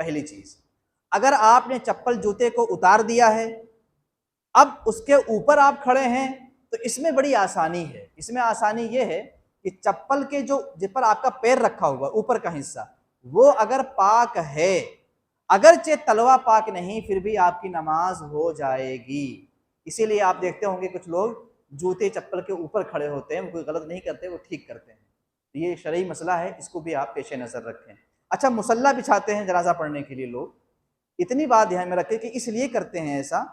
پہلی چیز، اگر آپ نے چپل جوتے کو اتار دیا ہے، اب اس کے اوپر آپ کھڑے ہیں، تو اس میں بڑی آسانی ہے۔ اس میں آسانی یہ ہے کہ چپل کے جس پر آپ کا پیر رکھا ہوا اوپر کا حصہ، وہ اگر پاک ہے، اگرچہ تلوا پاک نہیں، پھر بھی آپ کی نماز ہو جائے گی۔ اسی لیے آپ دیکھتے ہوں گے کچھ لوگ جوتے چپل کے اوپر کھڑے ہوتے ہیں، وہ کوئی غلط نہیں کرتے، وہ ٹھیک کرتے ہیں۔ یہ شرعی مسئلہ ہے، اس کو بھی آپ پیش نظر رکھیں۔ اچھا، مصلی بچھاتے ہیں جنازہ پڑھنے کے لیے لوگ، اتنی بات دھیان میں رکھیں کہ اس لیے کرتے ہیں ایسا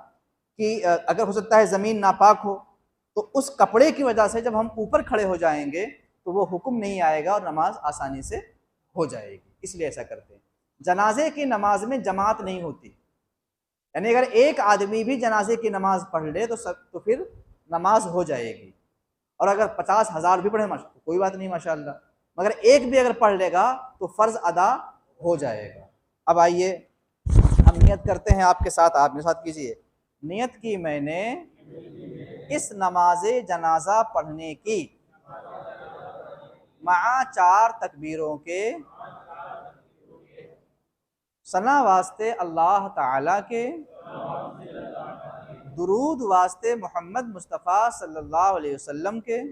کہ اگر ہو سکتا ہے زمین ناپاک ہو، تو اس کپڑے کی وجہ سے جب ہم اوپر کھڑے ہو جائیں گے تو وہ حکم نہیں آئے گا اور نماز آسانی سے ہو جائے گی، اس لیے ایسا کرتے ہیں۔ جنازے کی نماز میں جماعت نہیں ہوتی، یعنی اگر ایک آدمی بھی جنازے کی نماز پڑھ لے تو پھر نماز ہو جائے گی، اور اگر 50,000 بھی پڑھے تو کوئی بات نہیں ماشاءاللہ، مگر ایک بھی اگر پڑھ لے گا تو فرض ادا ہو جائے گا۔ اب آئیے ہم نیت کرتے ہیں آپ کے ساتھ، آپ میرے ساتھ کیجئے۔ نیت کی میں نے اس نماز جنازہ پڑھنے کی مع 4 تکبیروں کے، ثنا واسطے اللہ تعالی کے، درود واسطے محمد مصطفیٰ صلی اللہ علیہ وسلم کے،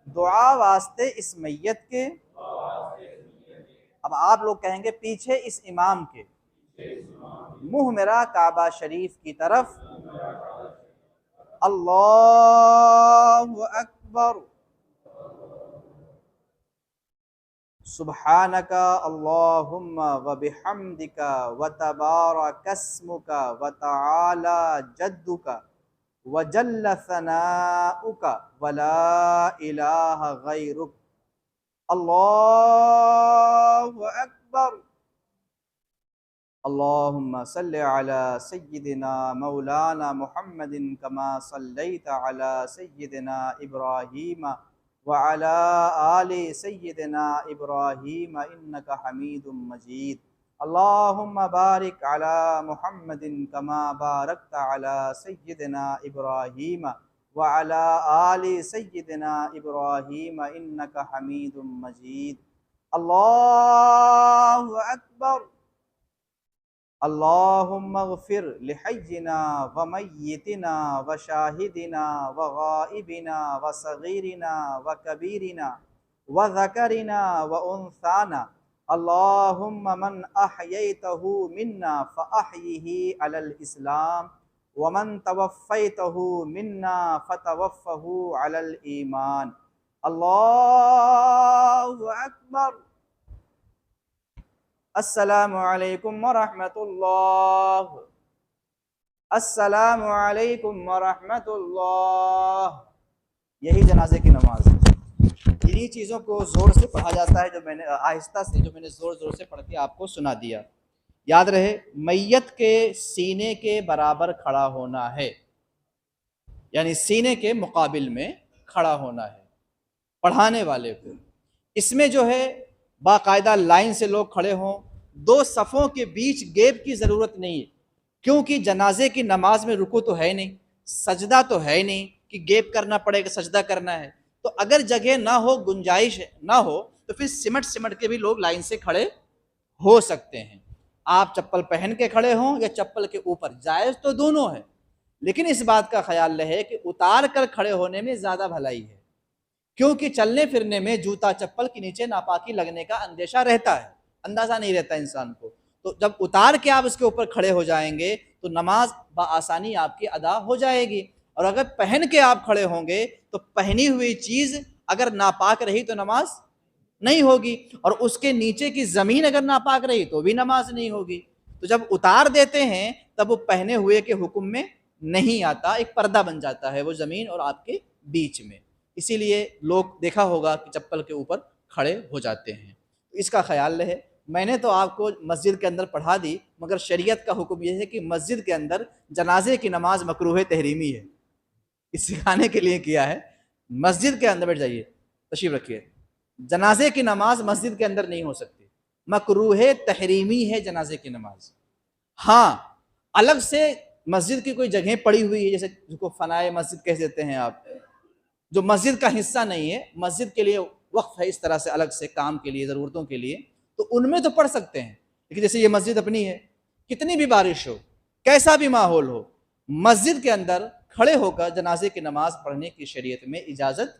دعا واسطے اس میت کے۔ اب آپ لوگ کہیں گے پیچھے اس امام کے، منہ میرا کعبہ شریف کی طرف، اللہ اکبر، سبحانک اللہم وبحمدک وتبارک اسمک وتعالی جدک وجل ثناؤک ولا الہ غیرک، اللہ اکبر، اللہم صلی علی سیدنا مولانا محمد کما صلیت علی سیدنا ابراہیم وعلی آل سیدنا ابراہیم انک حمید مجید، اللہم بارک علی محمد کما بارکت علی سیدنا ابراہیم وعلی آل سیدنا ابراہیم انک حمید مجید، اللہ اکبر، اللہم اغفر لحینا ومیتنا وشاہدنا وغائبنا وصغیرنا وکبیرنا وذکرنا وانثانا، اللہم من احییتہ منا فاحیہ علی الاسلام ومن توفیتہ منا فتوفہ علی الایمان، اللہ اکبر، السلام علیکم ورحمۃ اللہ، السلام علیکم ورحمۃ اللہ۔ یہی جنازے کی نماز ہے۔ انہی چیزوں کو زور سے پڑھا جاتا ہے، جو میں نے آہستہ سے، جو میں نے زور زور سے پڑھ کے آپ کو سنا دیا۔ یاد رہے، میت کے سینے کے برابر کھڑا ہونا ہے، یعنی سینے کے مقابل میں کھڑا ہونا ہے پڑھانے والے کو۔ اس میں جو ہے باقاعدہ لائن سے لوگ کھڑے ہوں، 2 صفوں کے بیچ گیپ کی ضرورت نہیں ہے، کیونکہ جنازے کی نماز میں رکوع تو ہے نہیں، سجدہ تو ہے نہیں کہ گیپ کرنا پڑے کہ سجدہ کرنا ہے، تو اگر جگہ نہ ہو، گنجائش نہ ہو، تو پھر سمٹ کے بھی لوگ لائن سے کھڑے ہو سکتے ہیں۔ آپ چپل پہن کے کھڑے ہوں یا چپل کے اوپر، جائز تو دونوں ہے، لیکن اس بات کا خیال رہے کہ اتار کر کھڑے ہونے میں زیادہ بھلائی ہے، کیونکہ چلنے پھرنے میں جوتا چپل کے نیچے ناپاکی لگنے کا اندیشہ رہتا ہے، اندازہ نہیں رہتا انسان کو، تو جب اتار کے آپ اس کے اوپر کھڑے ہو جائیں گے تو نماز بآسانی آپ کی ادا ہو جائے گی، اور اگر پہن کے آپ کھڑے ہوں گے تو پہنی ہوئی چیز اگر ناپاک رہی تو نماز نہیں ہوگی، اور اس کے نیچے کی زمین اگر ناپاک رہی تو بھی نماز نہیں ہوگی۔ تو جب اتار دیتے ہیں تب وہ پہنے ہوئے کے حکم میں نہیں آتا، ایک پردہ بن جاتا ہے وہ زمین اور آپ کے بیچ میں، اسی لیے لوگ دیکھا ہوگا کہ چپل کے اوپر کھڑے ہو جاتے ہیں۔ اس کا خیال رہے۔ میں نے تو آپ کو مسجد کے اندر پڑھا دی، مگر شریعت کا حکم یہ ہے کہ مسجد کے اندر جنازے کی نماز مکروہ تحریمی ہے، اس سکھانے کے لیے کیا ہے۔ مسجد کے اندر بیٹھ جائیے، تشریف رکھیے، جنازے کی نماز مسجد کے اندر نہیں ہو سکتی، مکروہ تحریمی ہے جنازے کی نماز۔ ہاں، الگ سے مسجد کی کوئی جگہیں پڑی ہوئی ہے، جیسے جس کو فنائے مسجد کہہ دیتے ہیں آپ، جو مسجد کا حصہ نہیں ہے، مسجد کے لیے وقف ہے اس طرح سے الگ سے کام کے لیے، ضرورتوں کے لیے، تو ان میں تو پڑھ سکتے ہیں، لیکن جیسے یہ مسجد اپنی ہے، کتنی بھی بارش ہو، کیسا بھی ماحول ہو، مسجد کے اندر کھڑے ہو کر جنازے کی نماز پڑھنے کی شریعت میں اجازت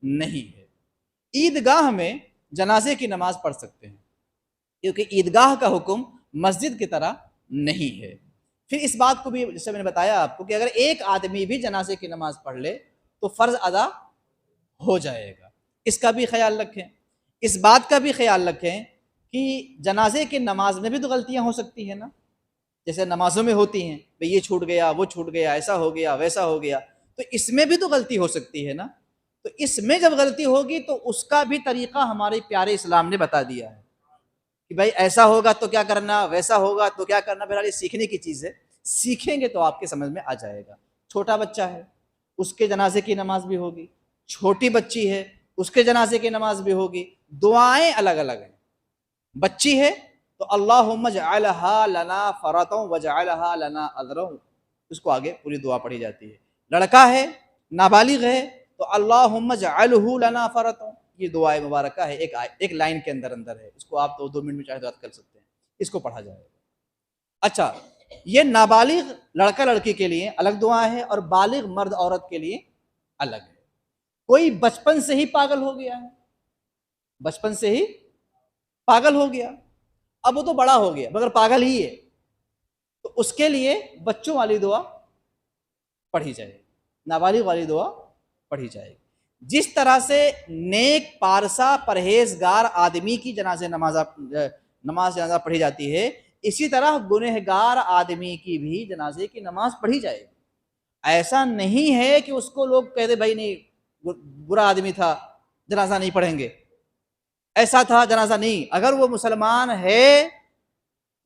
نہیں ہے۔ عیدگاہ میں جنازے کی نماز پڑھ سکتے ہیں، کیونکہ عیدگاہ کا حکم مسجد کی طرح نہیں ہے۔ پھر اس بات کو بھی جیسے میں نے بتایا آپ کو کہ اگر ایک آدمی بھی جنازے کی نماز پڑھ لے تو فرض ادا ہو جائے گا، اس کا بھی خیال رکھیں۔ اس بات کا بھی خیال رکھیں کہ جنازے کی نماز میں بھی تو غلطیاں ہو سکتی ہیں نا، جیسے نمازوں میں ہوتی ہیں، بھئی یہ چھوٹ گیا، وہ چھوٹ گیا، ایسا ہو گیا، ویسا ہو گیا، تو اس میں بھی تو غلطی ہو سکتی ہے نا۔ تو اس میں جب غلطی ہوگی تو اس کا بھی طریقہ ہمارے پیارے اسلام نے بتا دیا ہے کہ بھائی ایسا ہوگا تو کیا کرنا، ویسا ہوگا تو کیا کرنا۔ بہرحال یہ سیکھنے کی چیز ہے، سیکھیں گے تو آپ کے سمجھ میں آ جائے گا۔ چھوٹا بچہ ہے، اس کے جنازے کی نماز بھی ہوگی، چھوٹی بچی ہے، اس کے جنازے کی نماز بھی ہوگی، دعائیں الگ الگ ہیں۔ بچی ہے تو اللہم اجعلہا لنا فرطا وجعلہا لنا اجرا، اس کو آگے پوری دعا پڑھی جاتی ہے۔ لڑکا ہے، نابالغ ہے، تو اللہم اجعلہ لنا فرطا، یہ دعا مبارکہ ہے، ایک لائن کے اندر ہے، اس کو آپ 2 منٹ میں چاہے تو یاد کر سکتے ہیں، اس کو پڑھا جائے گا۔ اچھا، یہ نابالغ لڑکا لڑکی کے لیے الگ دعا ہے اور بالغ مرد عورت کے لیے الگ ہے۔ کوئی بچپن سے ہی پاگل ہو گیا ہے، بچپن سے ہی پاگل ہو گیا، اب وہ تو بڑا ہو گیا مگر پاگل ہی ہے، تو اس کے لیے بچوں والی دعا پڑھی جائے گی، نابالغ والی دعا پڑھی جائے گی۔ جس طرح سے نیک پارسا پرہیزگار آدمی کی نماز جنازہ پڑھی جاتی ہے، اسی طرح گنہگار آدمی کی بھی جنازے کی نماز پڑھی جائے گی۔ ایسا نہیں ہے کہ اس کو لوگ کہتے بھائی نہیں برا آدمی تھا جنازہ نہیں پڑھیں گے، ایسا تھا جنازہ نہیں۔ اگر وہ مسلمان ہے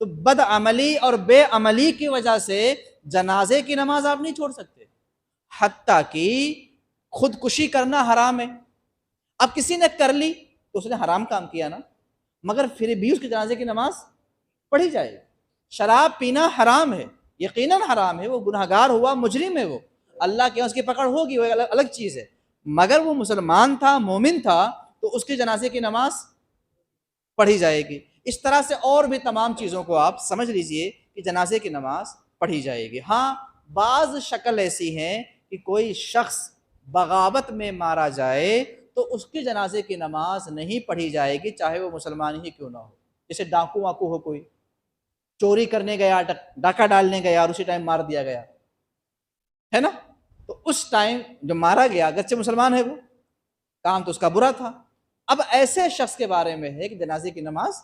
تو بد عملی اور بے عملی کی وجہ سے جنازے کی نماز آپ نہیں چھوڑ سکتے، حتیٰ کہ خودکشی کرنا حرام ہے۔ اب کسی نے کر لی تو اس نے حرام کام کیا نا، مگر پھر بھی اس کی جنازے کی نماز پڑھی جائے گی۔ شراب پینا حرام ہے، یقیناً حرام ہے، وہ گنہگار ہوا، مجرم ہے، وہ اللہ کے اس کی پکڑ ہوگی، وہ الگ چیز ہے، مگر وہ مسلمان تھا، مومن تھا، تو اس کی جنازے کی نماز پڑھی جائے گی۔ اس طرح سے اور بھی تمام چیزوں کو آپ سمجھ لیجئے کہ جنازے کی نماز پڑھی جائے گی۔ ہاں، بعض شکل ایسی ہیں کہ کوئی شخص بغاوت میں مارا جائے تو اس کی جنازے کی نماز نہیں پڑھی جائے گی، چاہے وہ مسلمان ہی کیوں نہ ہو۔ جیسے ڈاکو واکو ہو، کوئی چوری کرنے گیا، ڈاکہ ڈالنے گیا اور اسی ٹائم مار دیا گیا ہے نا، تو اس ٹائم جو مارا گیا اگرچہ مسلمان ہے، وہ کام تو اس کا برا تھا، اب ایسے شخص کے بارے میں ہے کہ جنازے کی نماز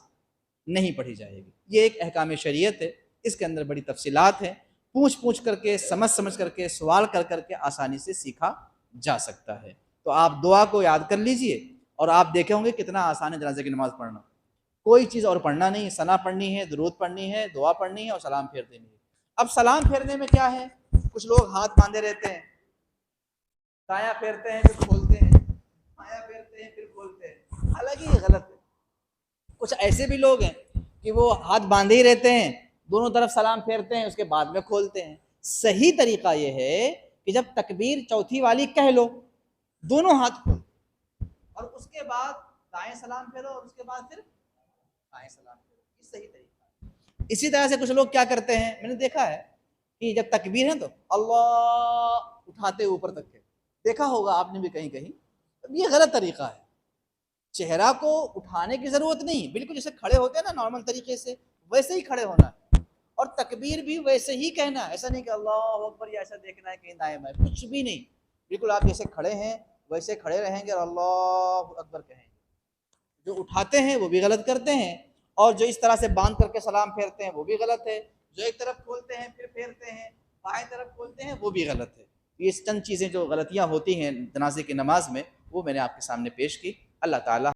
نہیں پڑھی جائے گی۔ یہ ایک احکام شریعت ہے، اس کے اندر بڑی تفصیلات ہیں، پوچھ کر کے سمجھ کر کے سوال کر کے آسانی سے سیکھا جا سکتا ہے۔ تو آپ دعا کو یاد کر لیجئے اور آپ دیکھیں ہوں گے کتنا آسان ہے جنازے کی نماز پڑھنا۔ کوئی چیز اور پڑھنا نہیں، ثنا پڑھنی ہے، درود پڑھنی ہے، دعا پڑھنی ہے اور سلام پھیر دینی ہے۔ اب سلام پھیرنے میں کیا ہے، کچھ لوگ ہاتھ باندھے رہتے ہیں، دایاں پھیرتے ہیں پھر کھولتے ہیں، بایاں پھیرتے ہیں پھر کھولتے ہیں، حالانکہ یہ غلط ہے۔ کچھ ایسے بھی لوگ ہیں کہ وہ ہاتھ باندھے ہی رہتے ہیں، دونوں طرف سلام پھیرتے ہیں، اس کے بعد میں کھولتے ہیں۔ صحیح طریقہ یہ ہے کہ جب تکبیر چوتھی والی کہہ لو، دونوں ہاتھ کھول اور اس کے بعد دائیں سلام پھیرو اور اس کے بعد پھر بائیں سلام پھیرو، یہ صحیح طریقہ ہے۔ اسی طرح سے کچھ لوگ کیا کرتے ہیں، میں نے دیکھا ہے کہ جب تکبیر ہے تو اللہ اٹھاتے اوپر تک کے، دیکھا ہوگا آپ نے بھی کہیں کہیں، یہ غلط طریقہ ہے۔ چہرہ کو اٹھانے کی ضرورت نہیں، بالکل جیسے کھڑے ہوتے ہیں نا نارمل طریقے سے، ویسے ہی کھڑے ہونا ہے، اور تکبیر بھی ویسے ہی کہنا ہے، ایسا نہیں کہ اللہ اکبر یا ایسا دیکھنا ہے کہیں دائیں بائیں، کچھ بھی نہیں، بالکل آپ جیسے کھڑے ہیں ویسے کھڑے رہیں گے اور اللہ اکبر کہیں گے۔ جو اٹھاتے ہیں وہ بھی غلط کرتے ہیں، اور جو اس طرح سے باندھ کر کے سلام پھیرتے ہیں وہ بھی غلط ہے، جو ایک طرف کھولتے ہیں پھر پھیرتے ہیں، بائیں طرف کھولتے ہیں، وہ بھی غلط ہے۔ یہ چند چیزیں جو غلطیاں ہوتی ہیں جنازے کی نماز میں، وہ میں نے آپ کے سامنے پیش کی۔ اللہ تعالیٰ